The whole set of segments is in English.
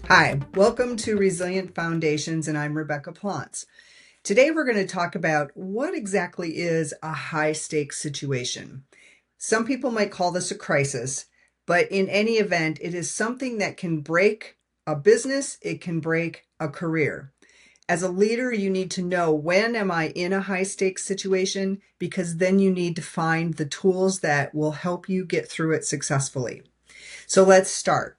Hi, welcome to Resilient Foundations, and I'm Rebecca Plantz. Today we're going to talk about what exactly is a high stakes situation. Some people might call this a crisis, but in any event, it is something that can break a business, it can break a career. As a leader, you need to know, when am I in a high stakes situation? Because then you need to find the tools that will help you get through it successfully. So let's start.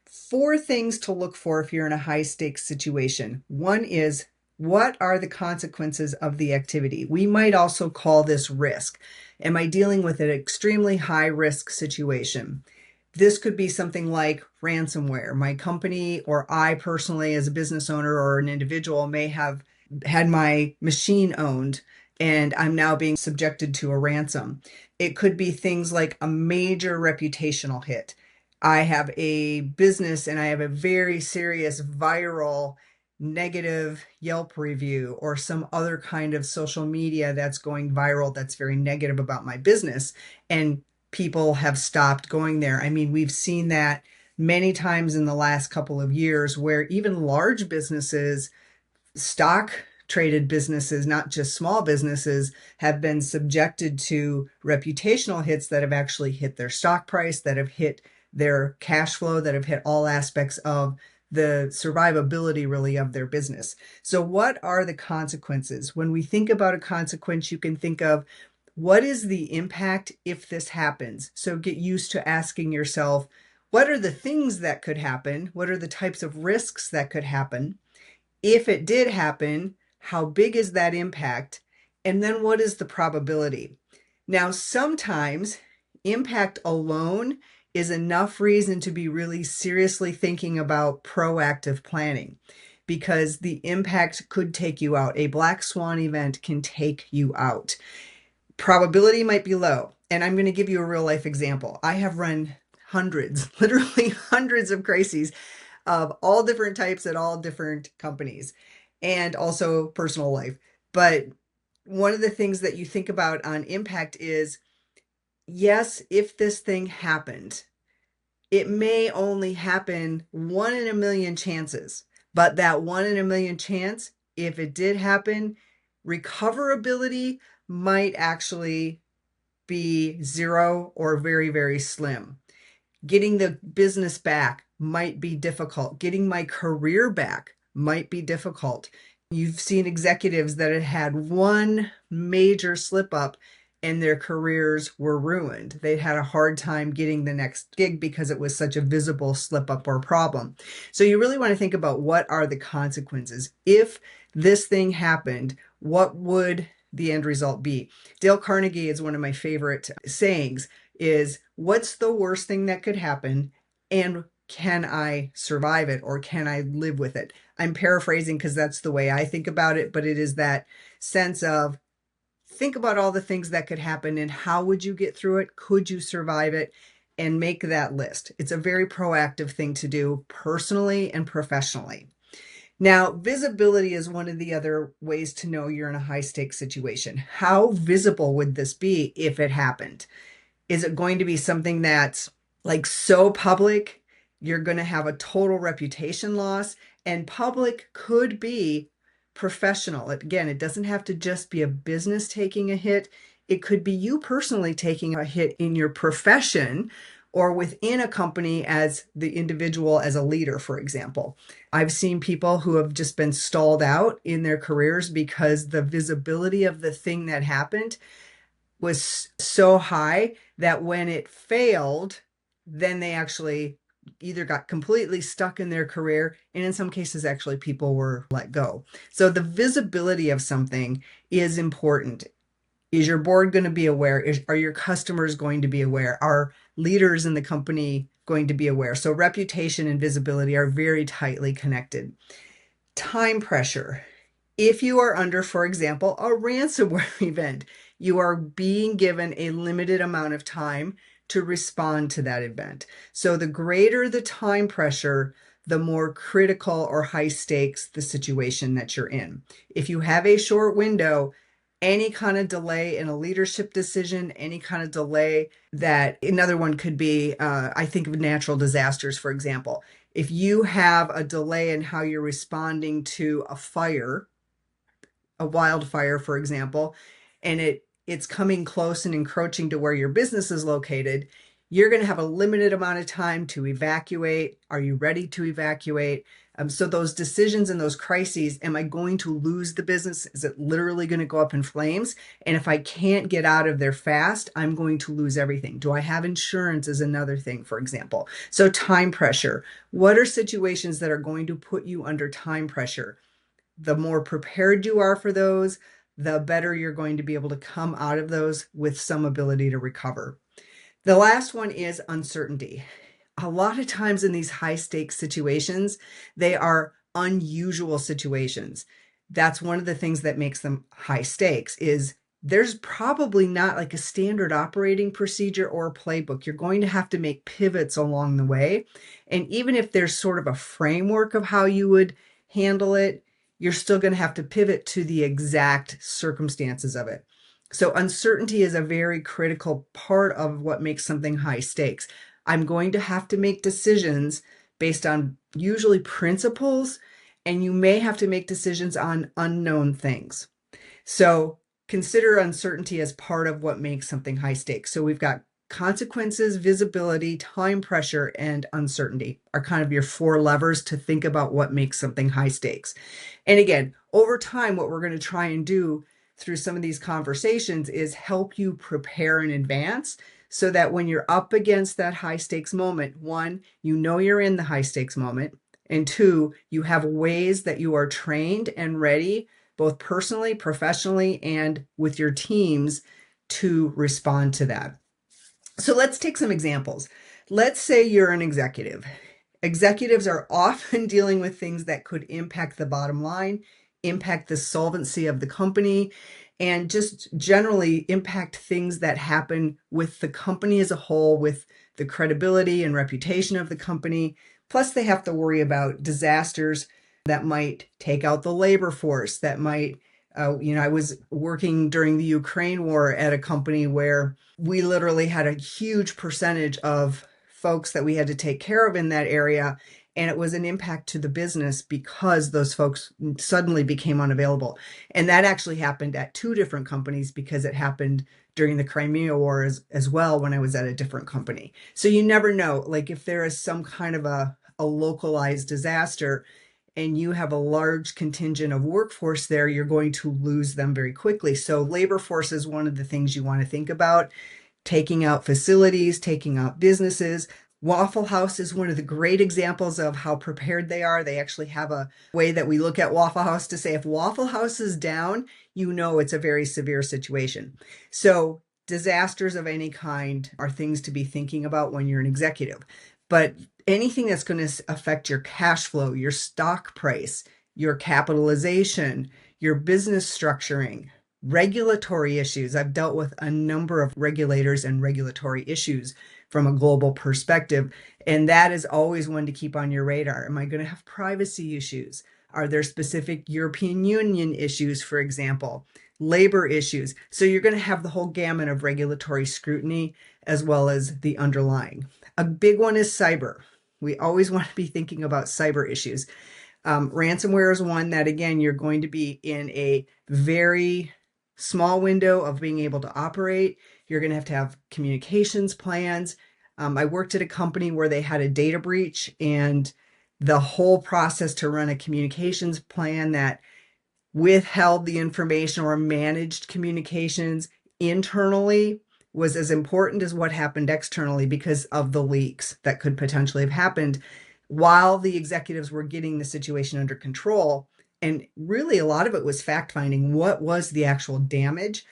4 things to look for if you're in a high stakes situation. One is, what are the consequences of the activity? We might also call this risk. Am I dealing with an extremely high risk situation? This could be something like ransomware. My company, or I personally as a business owner or an individual, may have had my machine owned and I'm now being subjected to a ransom. It could be things like a major reputational hit. I have a business and I have a very serious viral negative Yelp review or some other kind of social media that's going viral that's very negative about my business, and people have stopped going there. I mean, we've seen that many times in the last couple of years, where even large businesses, stock traded businesses, not just small businesses, have been subjected to reputational hits that have actually hit their stock price, that have hit their cash flow, that have hit all aspects of the survivability really of their business. So what are the consequences? When we think about a consequence, you can think of, what is the impact if this happens? So get used to asking yourself, what are the things that could happen? What are the types of risks that could happen? If it did happen, how big is that impact? And then what is the probability? Now, sometimes impact alone is enough reason to be really seriously thinking about proactive planning, because the impact could take you out. A black swan event can take you out. Probability might be low. And I'm going to give you a real life example. I have run hundreds, literally hundreds of crises of all different types at all different companies, and also personal life. But one of the things that you think about on impact is, yes, if this thing happened, it may only happen 1 in a million chances, but that 1 in a million chance, if it did happen, recoverability might actually be zero or very, very slim. Getting the business back might be difficult. Getting my career back might be difficult. You've seen executives that had one major slip up and their careers were ruined. They had a hard time getting the next gig because it was such a visible slip up or problem. So you really want to think about, what are the consequences? If this thing happened, what would the end result be? Dale Carnegie is one of my favorite sayings, is, what's the worst thing that could happen, and can I survive it, or can I live with it? I'm paraphrasing because that's the way I think about it, but it is that sense of, think about all the things that could happen and how would you get through it? Could you survive it? And make that list. It's a very proactive thing to do personally and professionally. Now, visibility is one of the other ways to know you're in a high stakes situation. How visible would this be if it happened? Is it going to be something that's like so public, you're going to have a total reputation loss? And public could be professional. Again, it doesn't have to just be a business taking a hit. It could be you personally taking a hit in your profession or within a company as the individual, as a leader, for example. I've seen people who have just been stalled out in their careers because the visibility of the thing that happened was so high that when it failed, then they actually either got completely stuck in their career, and in some cases, actually, people were let go. So the visibility of something is important. Is your board going to be aware? Are your customers going to be aware? Are leaders in the company going to be aware? So reputation and visibility are very tightly connected. Time pressure. If you are under, for example, a ransomware event, you are being given a limited amount of time to respond to that event. So the greater the time pressure, the more critical or high stakes the situation that you're in. If you have a short window Any kind of delay in a leadership decision, any kind of delay that another one could be, I think of natural disasters, for example. If you have a delay in how you're responding to a fire, a wildfire, for example, and it's coming close and encroaching to where your business is located, you're going to have a limited amount of time to evacuate. Are you ready to evacuate? So those decisions and those crises, am I going to lose the business? Is it literally going to go up in flames? And if I can't get out of there fast, I'm going to lose everything. Do I have insurance is another thing, for example. So time pressure. What are situations that are going to put you under time pressure? The more prepared you are for those, the better you're going to be able to come out of those with some ability to recover. The last one is uncertainty. A lot of times in these high stakes situations, they are unusual situations. That's one of the things that makes them high stakes is there's probably not like a standard operating procedure or a playbook. You're going to have to make pivots along the way. And even if there's sort of a framework of how you would handle it, you're still going to have to pivot to the exact circumstances of it. So uncertainty is a very critical part of what makes something high stakes. I'm going to have to make decisions based on usually principles, and you may have to make decisions on unknown things. So consider uncertainty as part of what makes something high stakes. So we've got consequences, visibility, time pressure, and uncertainty are kind of your four levers to think about what makes something high stakes. And again, over time, what we're going to try and do through some of these conversations is help you prepare in advance so that when you're up against that high stakes moment, one, you know you're in the high stakes moment, and two, you have ways that you are trained and ready, both personally, professionally, and with your teams to respond to that. So let's take some examples. Let's say you're an executive. Executives are often dealing with things that could impact the bottom line, impact the solvency of the company, and just generally impact things that happen with the company as a whole, with the credibility and reputation of the company. Plus, they have to worry about disasters that might take out the labor force, that might, I was working during the Ukraine war at a company where we literally had a huge percentage of folks that we had to take care of in that area. And it was an impact to the business because those folks suddenly became unavailable. And that actually happened at two different companies because it happened during the Crimea War as well when I was at a different company. So you never know, like if there is some kind of a localized disaster and you have a large contingent of workforce there, you're going to lose them very quickly. So labor force is one of the things you want to think about. Taking out facilities, taking out businesses. Waffle House is one of the great examples of how prepared they are. They actually have a way that we look at Waffle House to say if Waffle House is down, you know it's a very severe situation. So disasters of any kind are things to be thinking about when you're an executive. But anything that's going to affect your cash flow, your stock price, your capitalization, your business structuring, regulatory issues. I've dealt with a number of regulators and regulatory issues from a global perspective, and that is always one to keep on your radar. Am I going to have privacy issues? Are there specific European Union issues, for example? Labor issues. So you're going to have the whole gamut of regulatory scrutiny as well as the underlying. A big one is cyber. We always want to be thinking about cyber issues. Ransomware is one that, again, you're going to be in a very small window of being able to operate. You're going to have communications plans. I worked at a company where they had a data breach, and the whole process to run a communications plan that withheld the information or managed communications internally was as important as what happened externally because of the leaks that could potentially have happened while the executives were getting the situation under control. And really, a lot of it was fact finding. What was the actual damage?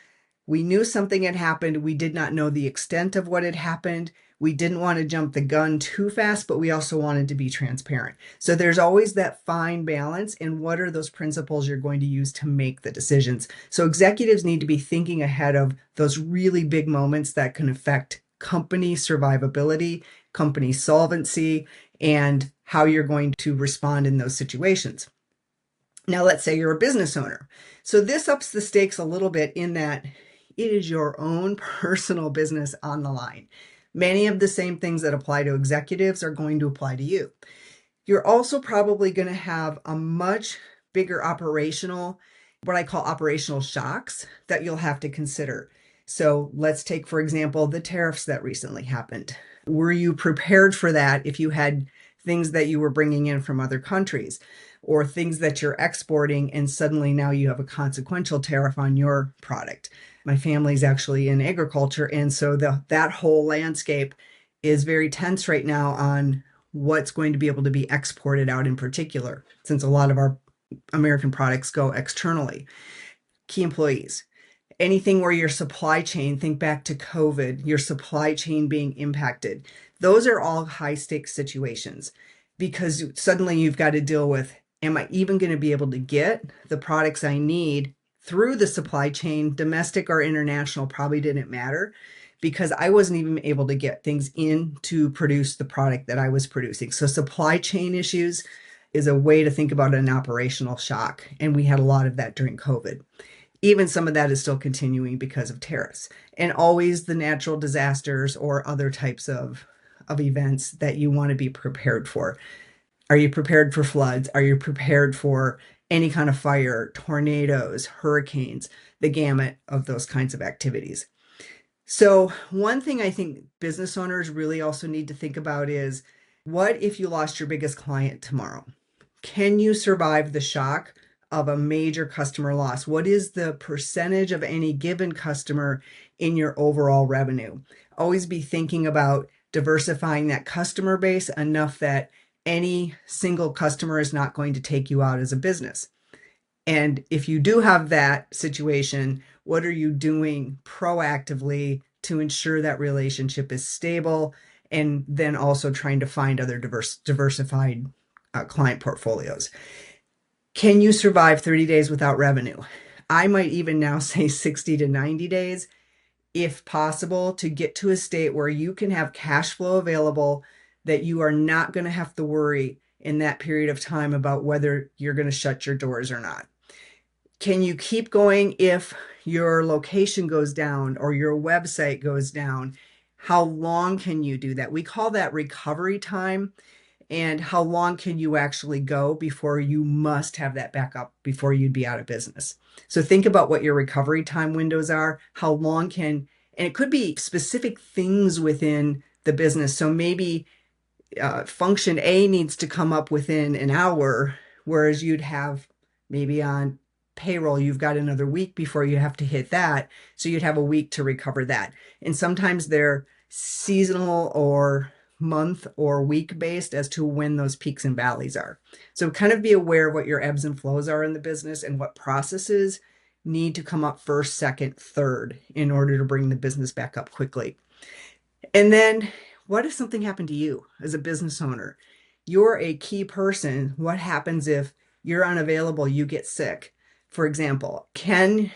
We knew something had happened. We did not know the extent of what had happened. We didn't want to jump the gun too fast, but we also wanted to be transparent. So there's always that fine balance in what are those principles you're going to use to make the decisions. So executives need to be thinking ahead of those really big moments that can affect company survivability, company solvency, and how you're going to respond in those situations. Now, let's say you're a business owner. So this ups the stakes a little bit in that it is your own personal business on the line. Many of the same things that apply to executives are going to apply to you. You're also probably going to have a much bigger operational, what I call operational shocks that you'll have to consider. So let's take, for example, the tariffs that recently happened. Were you prepared for that if you had things that you were bringing in from other countries or things that you're exporting and suddenly now you have a consequential tariff on your product? My family's actually in agriculture, and so that whole landscape is very tense right now on what's going to be able to be exported out in particular, since a lot of our American products go externally. Key employees. Anything where your supply chain, think back to COVID, your supply chain being impacted. Those are all high stakes situations because suddenly you've got to deal with, am I even going to be able to get the products I need through the supply chain, domestic or international, probably didn't matter because I wasn't even able to get things in to produce the product that I was producing. So supply chain issues is a way to think about an operational shock. And we had a lot of that during COVID. Even some of that is still continuing because of tariffs, and always the natural disasters or other types of events that you want to be prepared for. Are you prepared for floods? Are you prepared for any kind of fire, tornadoes, hurricanes, the gamut of those kinds of activities? So one thing I think business owners really also need to think about is, what if you lost your biggest client tomorrow? Can you survive the shock of a major customer loss? What is the percentage of any given customer in your overall revenue? Always be thinking about diversifying that customer base enough that any single customer is not going to take you out as a business. And if you do have that situation, what are you doing proactively to ensure that relationship is stable? And then also trying to find other diversified client portfolios. Can you survive 30 days without revenue? I might even now say 60 to 90 days, if possible, to get to a state where you can have cash flow available that you are not going to have to worry in that period of time about whether you're going to shut your doors or not. Can you keep going if your location goes down or your website goes down? How long can you do that? We call that recovery time. And how long can you actually go before you must have that backup before you'd be out of business? So think about what your recovery time windows are. How long can, and it could be specific things within the business. So maybe function A needs to come up within an hour, whereas you'd have maybe on payroll, you've got another week before you have to hit that. So you'd have a week to recover that. And sometimes they're seasonal or month or week based as to when those peaks and valleys are. So kind of be aware of what your ebbs and flows are in the business and what processes need to come up first, second, third in order to bring the business back up quickly. And then what if something happened to you as a business owner? You're a key person. What happens if you're unavailable, you get sick? For example, can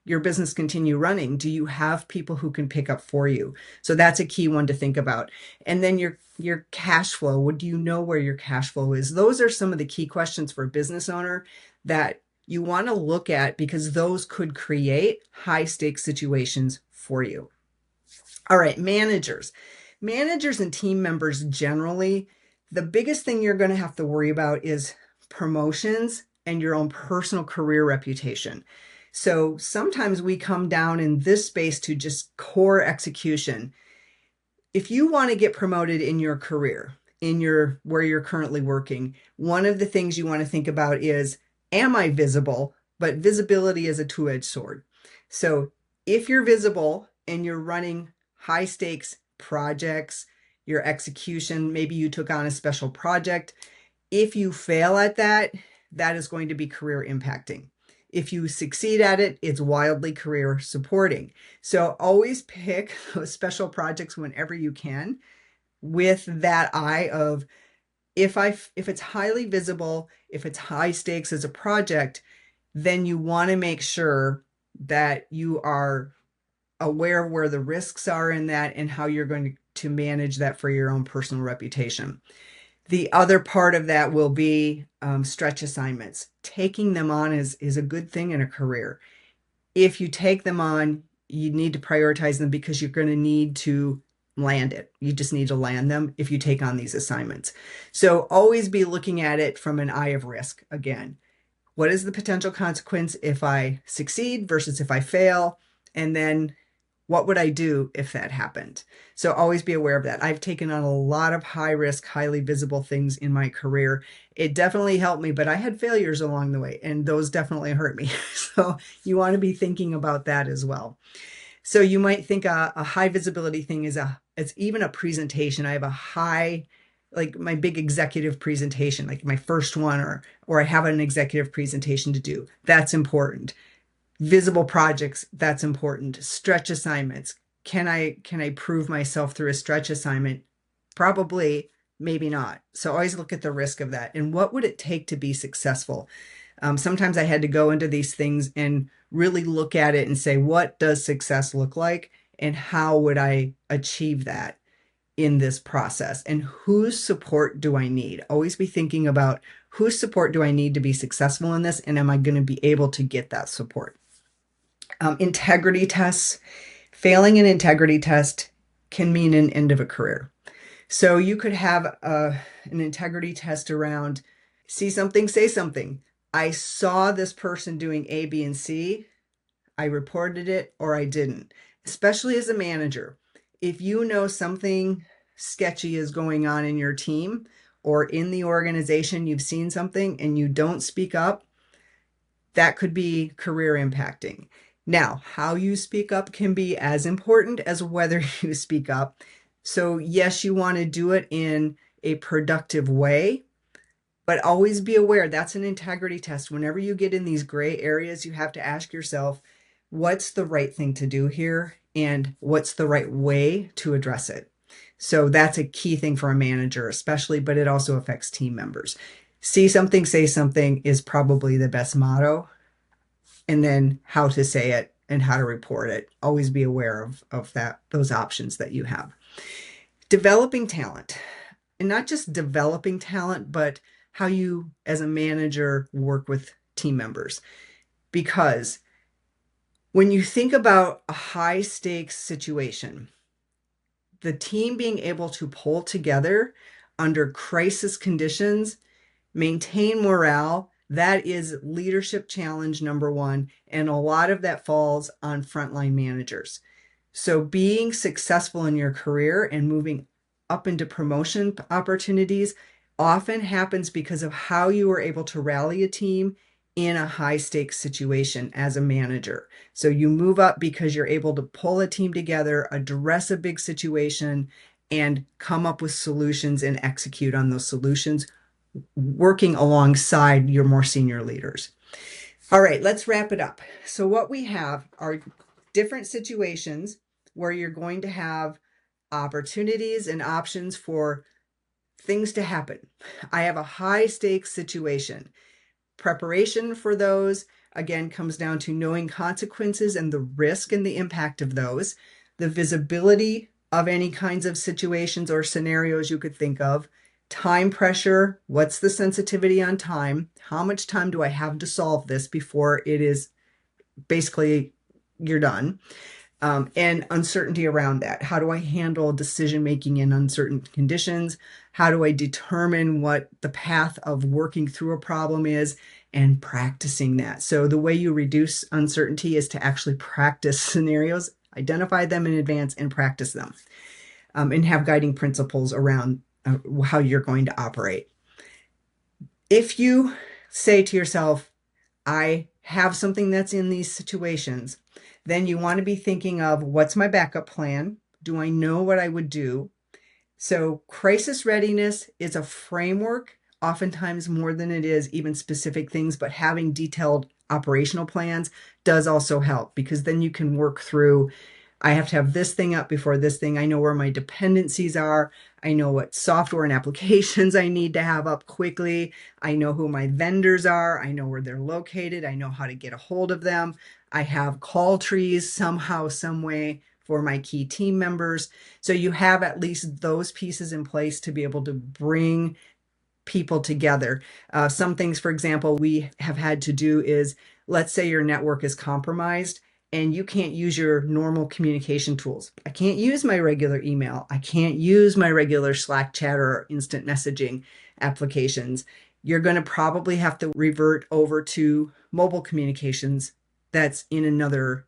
your business continue running? Do you have people who can pick up for you? So that's a key one to think about. And then your cash flow. What do you know where your cash flow is? Those are some of the key questions for a business owner that you want to look at because those could create high stakes situations for you. All right, managers. Managers and team members generally, the biggest thing you're going to have to worry about is promotions and your own personal career reputation. So sometimes we come down in this space to just core execution. If you want to get promoted in your career, where you're currently working, one of the things you want to think about is, am I visible? But visibility is a two-edged sword. So if you're visible and you're running high stakes projects, your execution, maybe you took on a special project. If you fail at that, that is going to be career impacting. If you succeed at it, it's wildly career supporting. So always pick those special projects whenever you can with that eye of, if it's highly visible, if it's high stakes as a project, then you want to make sure that you are aware of where the risks are in that and how you're going to manage that for your own personal reputation. The other part of that will be stretch assignments. Taking them on is a good thing in a career. If you take them on, you need to prioritize them because you're going to need to land it. You just need to land them if you take on these assignments. So always be looking at it from an eye of risk. Again, what is the potential consequence if I succeed versus if I fail? And then what would I do if that happened? So always be aware of that. I've taken on a lot of high risk, highly visible things in my career. It definitely helped me, but I had failures along the way, and those definitely hurt me. So you want to be thinking about that as well. So you might think a high visibility thing it's even a presentation. I have a high, like my big executive presentation, like my first one, or I have an executive presentation to do. That's important. Visible projects, that's important. Stretch assignments. Can I prove myself through a stretch assignment? Probably, maybe not. So always look at the risk of that. And what would it take to be successful? Sometimes I had to go into these things and really look at it and say, what does success look like? And how would I achieve that in this process? And whose support do I need? Always be thinking about whose support do I need to be successful in this? And am I going to be able to get that support? Integrity tests. Failing an integrity test can mean an end of a career. So you could have an integrity test around see something, say something. I saw this person doing A, B, and C. I reported it or I didn't. Especially as a manager, if you know something sketchy is going on in your team or in the organization, you've seen something and you don't speak up, that could be career impacting. Now, how you speak up can be as important as whether you speak up. So yes, you want to do it in a productive way, but always be aware that's an integrity test. Whenever you get in these gray areas, you have to ask yourself, what's the right thing to do here? And what's the right way to address it? So that's a key thing for a manager, especially, but it also affects team members. See something, say something is probably the best motto. And then how to say it and how to report it. Always be aware of those options that you have. Developing talent. And not just developing talent, but how you, as a manager, work with team members. Because when you think about a high stakes situation, the team being able to pull together under crisis conditions, maintain morale, that is leadership challenge number one. And a lot of that falls on frontline managers. So being successful in your career and moving up into promotion opportunities often happens because of how you were able to rally a team in a high stakes situation as a manager. So you move up because you're able to pull a team together, address a big situation, and come up with solutions and execute on those solutions, working alongside your more senior leaders. All right, let's wrap it up. So what we have are different situations where you're going to have opportunities and options for things to happen. I have a high stakes situation. Preparation for those, again, comes down to knowing consequences and the risk and the impact of those, the visibility of any kinds of situations or scenarios you could think of, time pressure, what's the sensitivity on time, how much time do I have to solve this before it is basically you're done, and uncertainty around that. How do I handle decision making in uncertain conditions? How do I determine what the path of working through a problem is and practicing that? So the way you reduce uncertainty is to actually practice scenarios, identify them in advance and practice them, and have guiding principles around how you're going to operate. If you say to yourself, I have something that's in these situations, then you want to be thinking of what's my backup plan? Do I know what I would do? So crisis readiness is a framework, oftentimes more than it is even specific things, but having detailed operational plans does also help because then you can work through, I have to have this thing up before this thing. I know where my dependencies are. I know what software and applications I need to have up quickly. I know who my vendors are. I know where they're located. I know how to get a hold of them. I have call trees somehow, some way for my key team members. So you have at least those pieces in place to be able to bring people together. Some things, for example, we have had to do is, let's say your network is compromised and you can't use your normal communication tools. I can't use my regular email. I can't use my regular Slack chat or instant messaging applications. You're going to probably have to revert over to mobile communications that's in another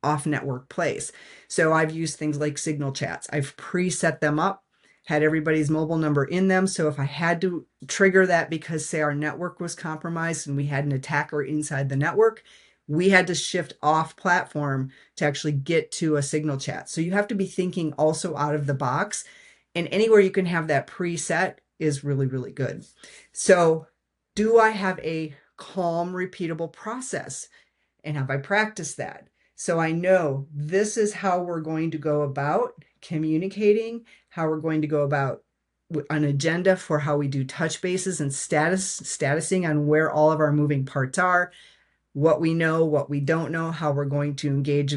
off-network place. So I've used things like Signal chats. I've preset them up, had everybody's mobile number in them. So if I had to trigger that because, say, our network was compromised and we had an attacker inside the network, we had to shift off platform to actually get to a Signal chat. So you have to be thinking also out of the box, and anywhere you can have that preset is really, really good. So do I have a calm, repeatable process? And have I practiced that? So I know this is how we're going to go about communicating, how we're going to go about an agenda for how we do touch bases and statusing on where all of our moving parts are, what we know, what we don't know, how we're going to engage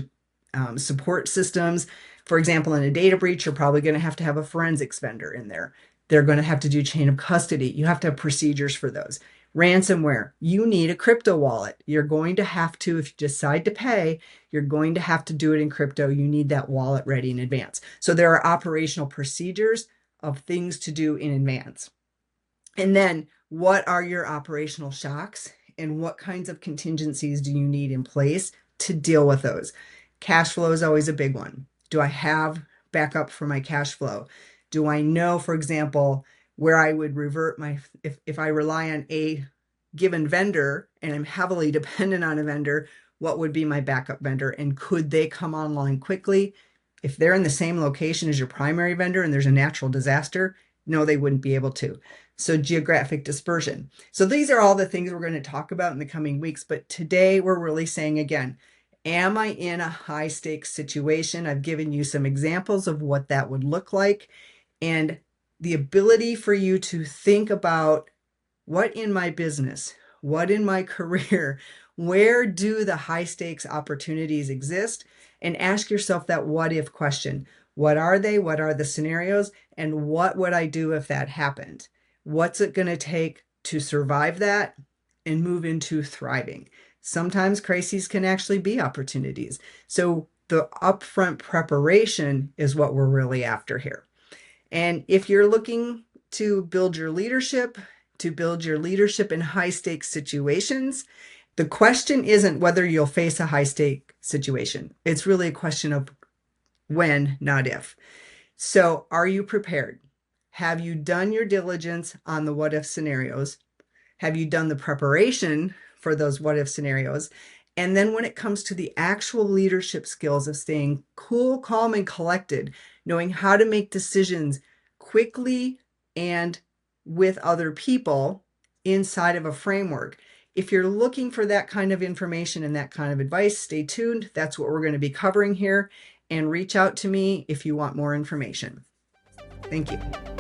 support systems. For example, in a data breach, you're probably going to have a forensics vendor in there. They're going to have to do chain of custody. You have to have procedures for those. Ransomware, you need a crypto wallet. You're going to have to, if you decide to pay, you're going to have to do it in crypto. You need that wallet ready in advance. So there are operational procedures of things to do in advance. And then what are your operational shocks and what kinds of contingencies do you need in place to deal with those? Cash flow is always a big one. Do I have backup for my cash flow? Do I know, for example, where I would revert if I rely on a given vendor and I'm heavily dependent on a vendor, what would be my backup vendor? And could they come online quickly? If they're in the same location as your primary vendor and there's a natural disaster, no, they wouldn't be able to. So geographic dispersion. So these are all the things we're going to talk about in the coming weeks. But today we're really saying again, am I in a high stakes situation? I've given you some examples of what that would look like. And the ability for you to think about what in my business, what in my career, where do the high stakes opportunities exist? And ask yourself that what if question. What are they? What are the scenarios? And what would I do if that happened? What's it going to take to survive that and move into thriving? Sometimes crises can actually be opportunities. So the upfront preparation is what we're really after here. And if you're looking to build your leadership in high stakes situations, the question isn't whether you'll face a high stake situation. It's really a question of when, not if. So are you prepared? Have you done your diligence on the what if scenarios? Have you done the preparation for those what if scenarios? And then when it comes to the actual leadership skills of staying cool, calm, and collected, knowing how to make decisions quickly and with other people inside of a framework. If you're looking for that kind of information and that kind of advice, stay tuned. That's what we're going to be covering here. And reach out to me if you want more information. Thank you.